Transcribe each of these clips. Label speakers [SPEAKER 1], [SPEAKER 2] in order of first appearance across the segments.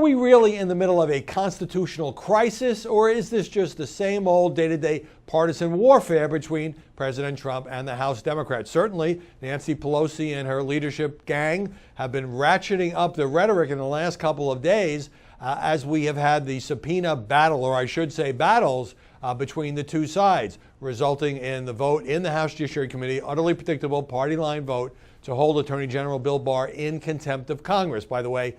[SPEAKER 1] we really in the middle of a constitutional crisis, or is this just the same old day-to-day partisan warfare between President Trump and the House Democrats? Certainly, Nancy Pelosi and her leadership gang have been ratcheting up the rhetoric in the last couple of days as we have had the subpoena battle, or I should say battles, between the two sides, resulting in the vote in the House Judiciary Committee, utterly predictable party line vote to hold Attorney General Bill Barr in contempt of Congress. By the way,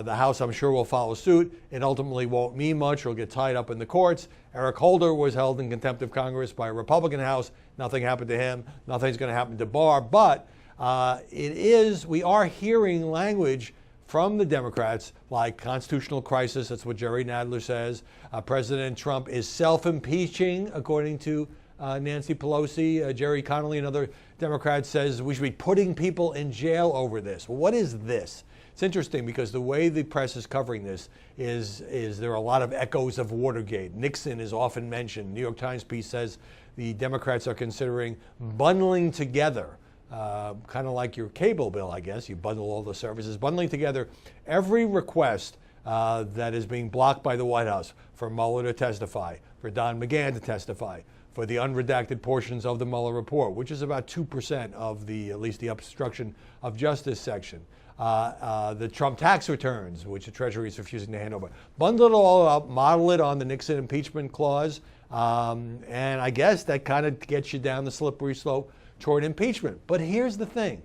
[SPEAKER 1] the House, I'm sure, will follow suit. It ultimately won't mean much. It'll get tied up in the courts. Eric Holder was held in contempt of Congress by a Republican House. Nothing happened to him. Nothing's going to happen to Barr. But we are hearing language from the Democrats like constitutional crisis. That's what Jerry Nadler says. President Trump is self-impeaching, according to Nancy Pelosi. Jerry Connolly, another Democrat, says we should be putting people in jail over this. Well, what is this? It's interesting because the way the press is covering this is there are a lot of echoes of Watergate. Nixon is often mentioned. New York Times piece says the Democrats are considering bundling together, kind of like your cable bill, I guess. You bundle all the services, bundling together every request that is being blocked by the White House for Mueller to testify, for Don McGahn to testify, for the unredacted portions of the Mueller report, which is about 2% of at least the obstruction of justice section. The Trump tax returns, which the Treasury is refusing to hand over. Bundle it all up, model it on the Nixon impeachment clause, and I guess that kind of gets you down the slippery slope toward impeachment. But here's the thing.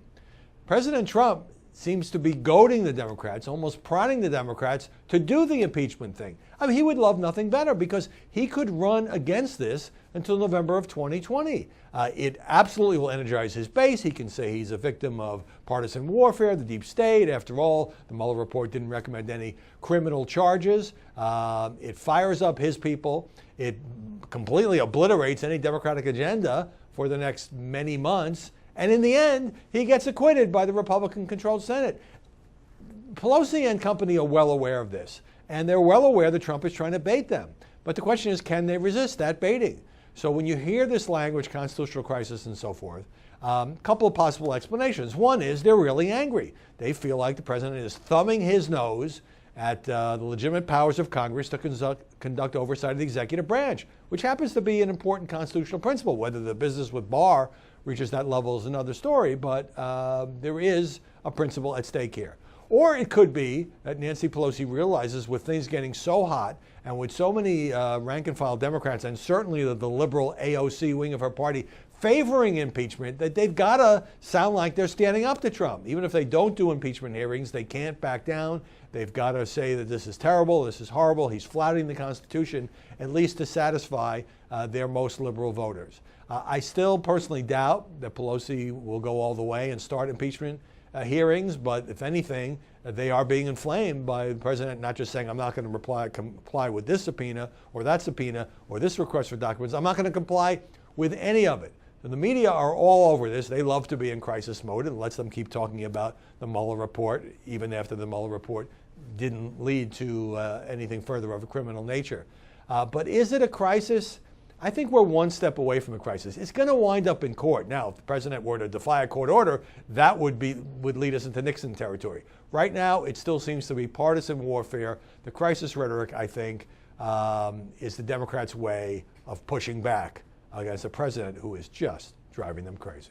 [SPEAKER 1] President Trump seems to be goading the Democrats, almost prodding the Democrats to do the impeachment thing. I mean, he would love nothing better because he could run against this until November of 2020. It absolutely will energize his base. He can say he's a victim of partisan warfare, the deep state. After all, the Mueller report didn't recommend any criminal charges. It fires up his people. It completely obliterates any Democratic agenda for the next many months. And in the end, he gets acquitted by the Republican-controlled Senate. Pelosi and company are well aware of this, and they're well aware that Trump is trying to bait them. But the question is, can they resist that baiting? So when you hear this language, constitutional crisis and so forth, a couple of possible explanations. One is they're really angry. They feel like the president is thumbing his nose at the legitimate powers of Congress to conduct oversight of the executive branch, which happens to be an important constitutional principle. Whether the business with Barr reaches that level is another story, but there is a principle at stake here. Or it could be that Nancy Pelosi realizes with things getting so hot and with so many rank-and-file Democrats and certainly the liberal AOC wing of her party favoring impeachment, that they've got to sound like they're standing up to Trump. Even if they don't do impeachment hearings, they can't back down. They've got to say that this is terrible, this is horrible, he's flouting the Constitution, at least to satisfy their most liberal voters. I still personally doubt that Pelosi will go all the way and start impeachment hearings, but if anything, they are being inflamed by the president not just saying, I'm not going to comply with this subpoena or this request for documents. I'm not going to comply with any of it. And the media are all over this. They love to be in crisis mode and lets them keep talking about the Mueller report, even after the Mueller report didn't lead to anything further of a criminal nature. But is it a crisis? I think we're one step away from a crisis. It's going to wind up in court. Now, if the president were to defy a court order, that would lead us into Nixon territory. Right now, it still seems to be partisan warfare. The crisis rhetoric, I think, is the Democrats' way of pushing back against a president who is just driving them crazy.